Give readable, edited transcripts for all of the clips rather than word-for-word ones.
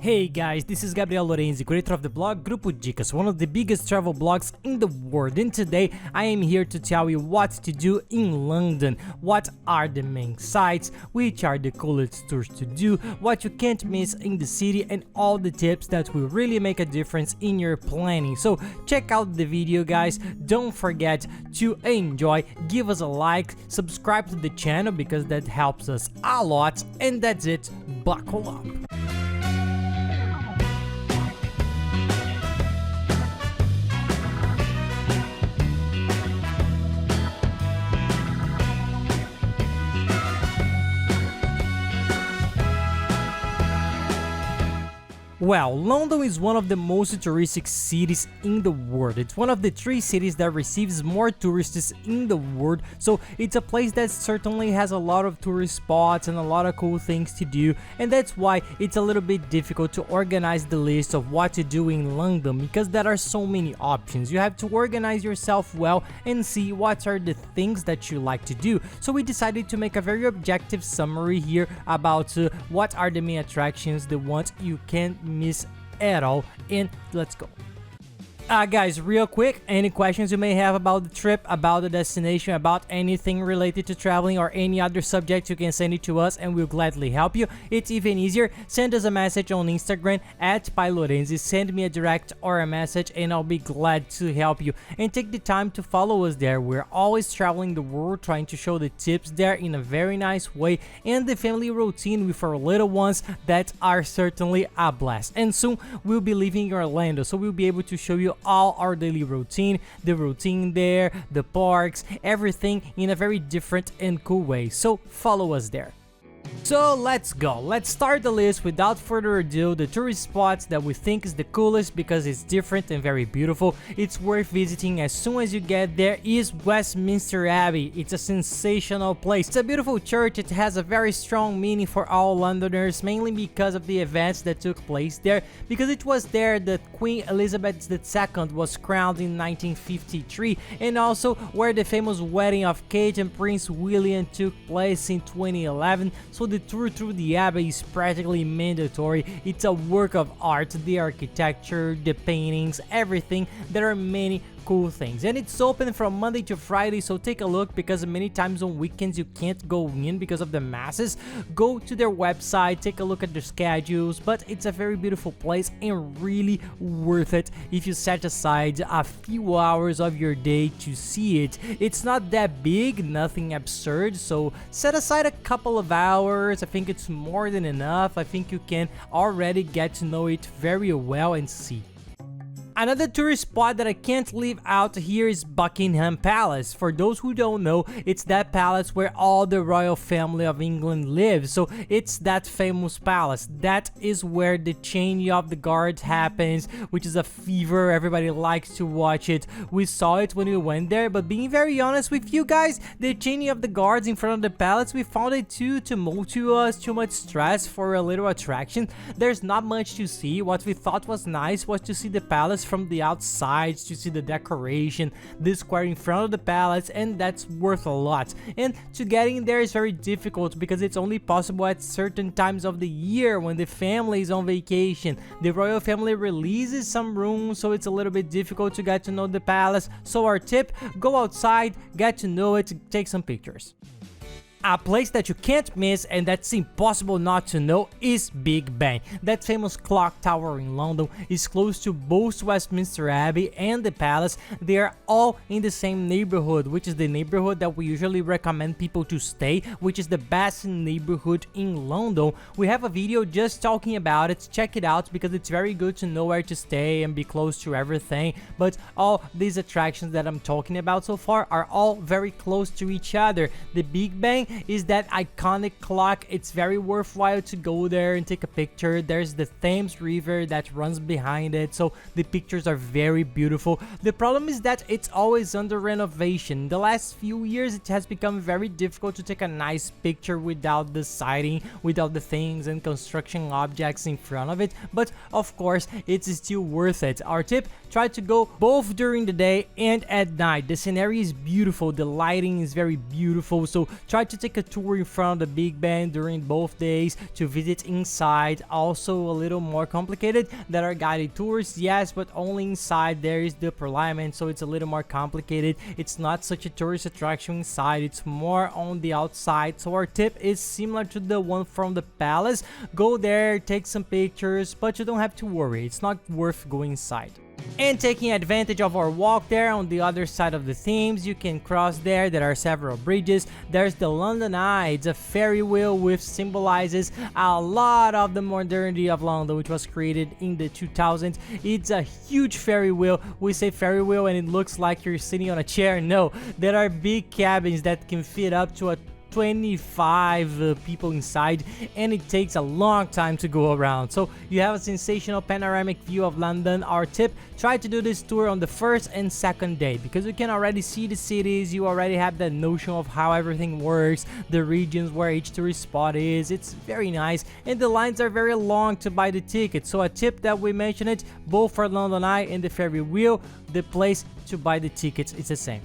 Hey guys, this is Gabriel Lorenzi, creator of the blog Grupo Dicas, one of the biggest travel blogs in the world, and today I am here to tell you what to do in London, what are the main sites, which are the coolest tours to do, what you can't miss in the city, and all the tips that will really make a difference in your planning. So check out the video guys, don't forget to enjoy, give us a like, subscribe to the channel because that helps us a lot, and that's it, buckle up. Well, London is one of the most touristic cities in the world. It's one of the 3 cities that receives more tourists in the world, so it's a place that certainly has a lot of tourist spots and a lot of cool things to do, and that's why it's a little bit difficult to organize the list of what to do in London because there are so many options. You have to organize yourself well and see what are the things that you like to do. So we decided to make a very objective summary here about what are the main attractions, the ones you can't miss at all, and let's go. Guys, real quick, any questions you may have about the trip, about the destination, about anything related to traveling or any other subject, you can send it to us and we'll gladly help you. It's even easier, send us a message on Instagram at @PyLorenzi, send me a direct or a message and I'll be glad to help you. And take the time to follow us there. We're always traveling the world, trying to show the tips there in a very nice way, and the family routine with our little ones that are certainly a blast. And soon we'll be leaving Orlando, so we'll be able to show you all our daily routine, the routine there, the parks, everything in a very different and cool way, so follow us there. So let's go, let's start the list without further ado. The tourist spots that we think is the coolest because it's different and very beautiful, it's worth visiting as soon as you get there, is Westminster Abbey. It's a sensational place, it's a beautiful church, it has a very strong meaning for all Londoners, mainly because of the events that took place there, because it was there that Queen Elizabeth II was crowned in 1953, and also where the famous wedding of Kate and Prince William took place in 2011, so the tour through the Abbey is practically mandatory. It's a work of art, the architecture, the paintings, everything. There are many cool things, and it's open from Monday to Friday, so take a look because many times on weekends you can't go in because of the masses. Go to their website, take a look at their schedules, but it's a very beautiful place and really worth it if you set aside a few hours of your day to see it. It's not that big, nothing absurd, so set aside a couple of hours. I think it's more than enough. I think you can already get to know it very well and see. Another tourist spot that I can't leave out here is Buckingham Palace. For those who don't know, it's that palace where all the royal family of England lives. So it's that famous palace. That is where the changing of the guards happens, which is a fever. Everybody likes to watch it. We saw it when we went there, but being very honest with you guys, the changing of the guards in front of the palace, we found it too tumultuous, too much stress for a little attraction. There's not much to see. What we thought was nice was to see the palace from the outside, to see the decoration, the square in front of the palace, and that's worth a lot. And to get in there is very difficult because it's only possible at certain times of the year when the family is on vacation. The royal family releases some rooms, so it's a little bit difficult to get to know the palace. So our tip, go outside, get to know it, take some pictures. A place that you can't miss and that's impossible not to know is Big Ben. That famous clock tower in London is close to both Westminster Abbey and the palace. They are all in the same neighborhood, which is the neighborhood that we usually recommend people to stay, which is the best neighborhood in London. We have a video just talking about it, check it out because it's very good to know where to stay and be close to everything. But all these attractions that I'm talking about so far are all very close to each other. The Big Ben is that iconic clock. It's very worthwhile to go there and take a picture. There's the Thames River that runs behind it, so the pictures are very beautiful. The problem is that it's always under renovation. The last few years it has become very difficult to take a nice picture without the siding, without the things and construction objects in front of it, but of course it's still worth it. Our tip, try to go both during the day and at night. The scenery is beautiful, the lighting is very beautiful, so try to take a tour in front of the Big Ben during both days to visit inside. Also a little more complicated. There are guided tours, yes, but only inside. There is the Parliament, so it's a little more complicated. It's not such a tourist attraction inside, it's more on the outside. So our tip is similar to the one from the palace. Go there, take some pictures, but you don't have to worry, it's not worth going inside. And taking advantage of our walk there on the other side of the Thames, you can cross there. There are several bridges. There's the London Eye. It's a ferry wheel which symbolizes a lot of the modernity of London, which was created in the 2000s. It's a huge ferry wheel. We say ferry wheel and it looks like you're sitting on a chair. No, there are big cabins that can fit up to a 25 people inside, and it takes a long time to go around. So you have a sensational panoramic view of London. Our tip, try to do this tour on the first and second day, because you can already see the cities, you already have that notion of how everything works, the regions where each tourist spot is. It's very nice, and the lines are very long to buy the ticket. So a tip that we mentioned it, both for London Eye and the ferry wheel, the place to buy the tickets is the same.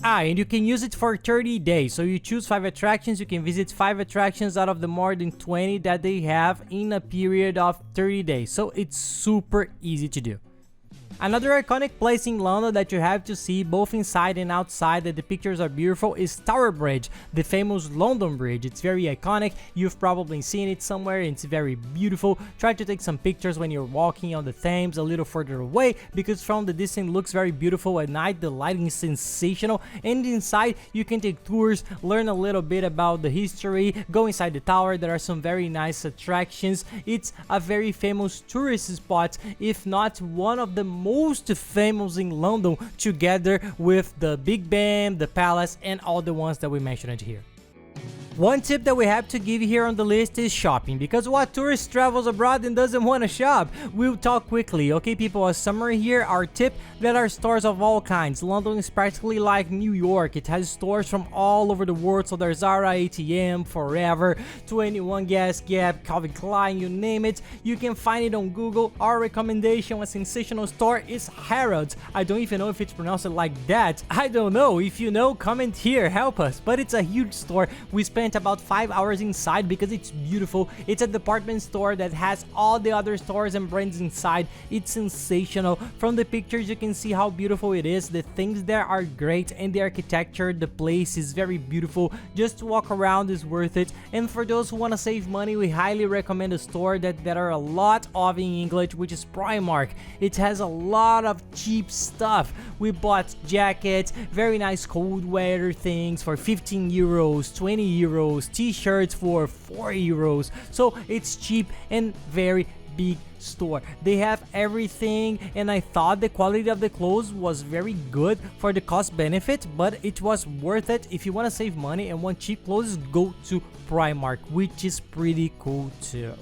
And you can use it for 30 days. So you choose 5 attractions, you can visit 5 attractions out of the more than 20 that they have in a period of 30 days. So it's super easy to do. Another iconic place in London that you have to see both inside and outside, that the pictures are beautiful, is Tower Bridge, the famous London Bridge. It's very iconic, you've probably seen it somewhere, it's very beautiful. Try to take some pictures when you're walking on the Thames a little further away, because from the distance it looks very beautiful. At night the lighting is sensational, and inside you can take tours, learn a little bit about the history, go inside the tower. There are some very nice attractions. It's a very famous tourist spot, if not one of the most famous in London, together with the Big Ben, the Palace, and all the ones that we mentioned here. One tip that we have to give here on the list is shopping, because what tourist travels abroad and doesn't want to shop? We'll talk quickly, okay people? A summary here, our tip, there are stores of all kinds. London is practically like New York. It has stores from all over the world, so there's Zara, ATM, Forever, 21 Guess, Gap, Calvin Klein, you name it. You can find it on Google. Our recommendation, a sensational store, is Harrods. I don't even know if it's pronounced like that. I don't know. If you know, comment here, help us. But it's a huge store. We spent about 5 hours inside because it's beautiful. It's a department store that has all the other stores and brands inside. It's sensational. From the pictures you can see how beautiful it is. The things there are great, and the architecture, the place is very beautiful. Just to walk around is worth it. And for those who want to save money, we highly recommend a store that there are a lot of in English, which is Primark. It has a lot of cheap stuff. We bought jackets, very nice cold weather things for 15 euros, 20 euros, t-shirts for 4 euros. So it's cheap and very big store. They have everything, and I thought the quality of the clothes was very good for the cost benefit, but it was worth it. If you want to save money and want cheap clothes, go to Primark, which is pretty cool too.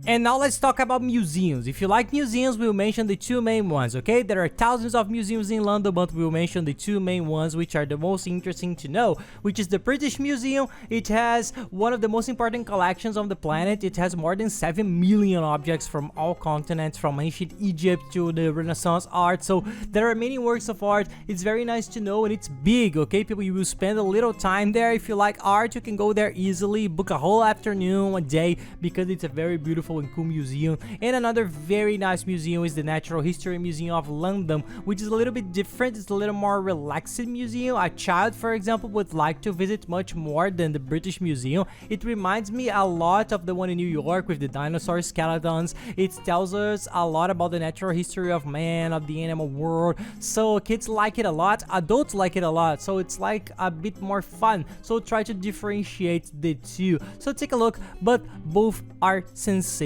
And now let's talk about museums. If you like museums, we'll mention the 2 main ones, okay? There are thousands of museums in London, but we'll mention the 2 main ones which are the most interesting to know, which is the British Museum. It has one of the most important collections on the planet. It has more than 7 million objects from all continents, from ancient Egypt to the Renaissance art. So there are many works of art. It's very nice to know, and it's big, okay? People, you will spend a little time there. If you like art, you can go there easily, book a whole afternoon, a day, because it's a very beautiful and cool museum. And another very nice museum is the Natural History Museum of London, which is a little bit different. It's a little more relaxed museum. A child, for example, would like to visit much more than the British Museum. It reminds me a lot of the one in New York with the dinosaur skeletons. It tells us a lot about the natural history of man, of the animal world. So kids like it a lot, adults like it a lot, so it's like a bit more fun. So try to differentiate the two. So take a look, but both are sensational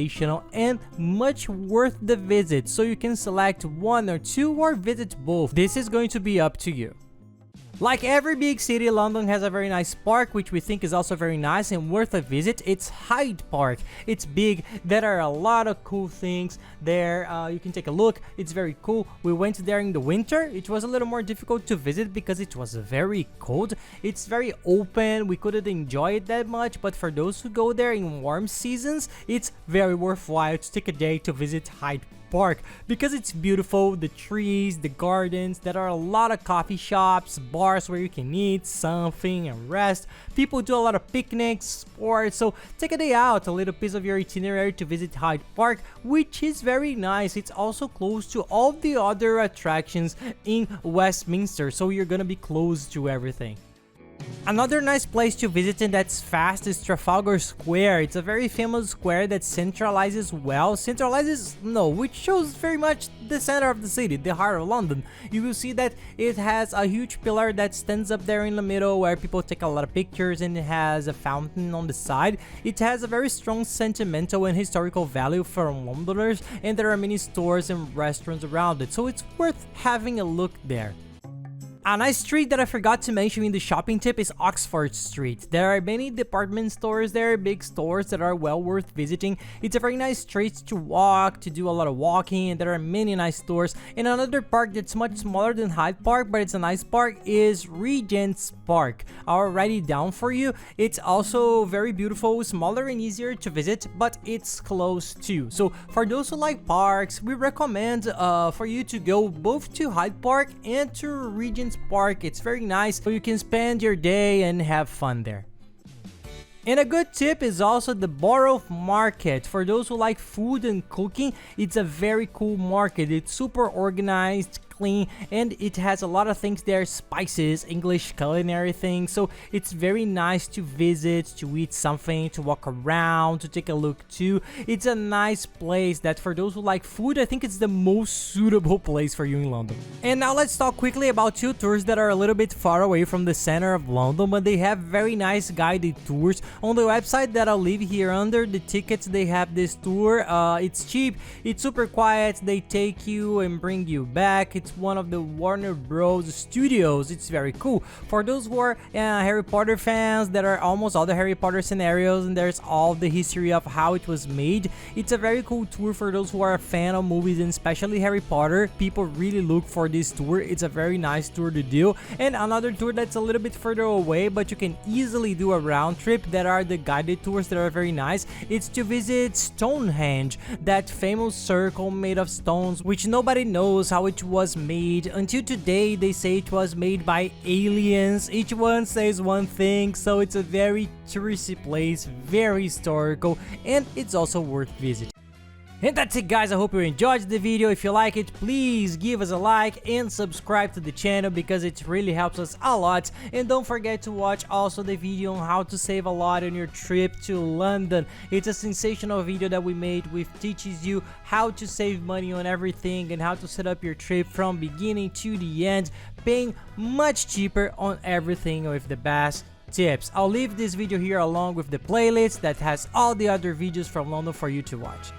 and much worth the visit. So you can select one or two or visit both. This is going to be up to you. Like every big city, London has a very nice park, which we think is also very nice and worth a visit. It's HYDE Park. It's big. There are a lot of cool things there. You can take a look. It's very cool. We went there in the winter. It was a little more difficult to visit because it was very cold. It's very open. We couldn't enjoy it that much, but for those who go there in warm seasons, it's very worthwhile to take a day to visit HYDE Park because it's beautiful, the trees, the gardens, there are a lot of coffee shops, bars where you can eat something and rest. People do a lot of picnics, sports, so take a day out, a little piece of your itinerary to visit Hyde Park, which is very nice. It's also close to all the other attractions in Westminster, so you're gonna be close to everything. Another nice place to visit and that's fast is Trafalgar Square. It's a very famous square that which shows very much the center of the city, the heart of London. You will see that it has a huge pillar that stands up there in the middle where people take a lot of pictures, and it has a fountain on the side. It has a very strong sentimental and historical value for Londoners, and there are many stores and restaurants around it, so it's worth having a look there. A nice street that I forgot to mention in the shopping tip is Oxford Street. There are many department stores there, big stores that are well worth visiting. It's a very nice street to walk, to do a lot of walking, and there are many nice stores. And another park that's much smaller than Hyde Park, but it's a nice park, is Regent's Park. I'll write it down for you. It's also very beautiful, smaller and easier to visit, but it's close too. So for those who like parks, we recommend for you to go both to Hyde Park and to Regent's Park. It's very nice, so you can spend your day and have fun there. And a good tip is also the Borough Market. For those who like food and cooking, it's a very cool market. It's super organized, clean, and it has a lot of things there, spices, English culinary things, so it's very nice to visit, to eat something, to walk around, to take a look too. It's a nice place that for those who like food, I think it's the most suitable place for you in London. And now let's talk quickly about two tours that are a little bit far away from the center of London, but they have very nice guided tours. On the website that I'll leave here under the tickets, they have this tour. It's cheap, it's super quiet, they take you and bring you back. It's one of the Warner Bros. Studios. It's very cool. For those who are Harry Potter fans, there are almost all the Harry Potter scenarios, and there's all the history of how it was made. It's a very cool tour for those who are a fan of movies, and especially Harry Potter. People really look for this tour. It's a very nice tour to do. And another tour that's a little bit further away, but you can easily do a round trip, that are the guided tours that are very nice. It's to visit Stonehenge, that famous circle made of stones, which nobody knows how it was made. Until today, they say it was made by aliens. Each one says one thing, so it's a very touristy place, very historical, and it's also worth visiting. And that's it, guys. I hope you enjoyed the video. If you like it, please give us a like and subscribe to the channel because it really helps us a lot. And don't forget to watch also the video on how to save a lot on your trip to London. It's a sensational video that we made, which teaches you how to save money on everything and how to set up your trip from beginning to the end, paying much cheaper on everything with the best tips. I'll leave this video here along with the playlist that has all the other videos from London for you to watch.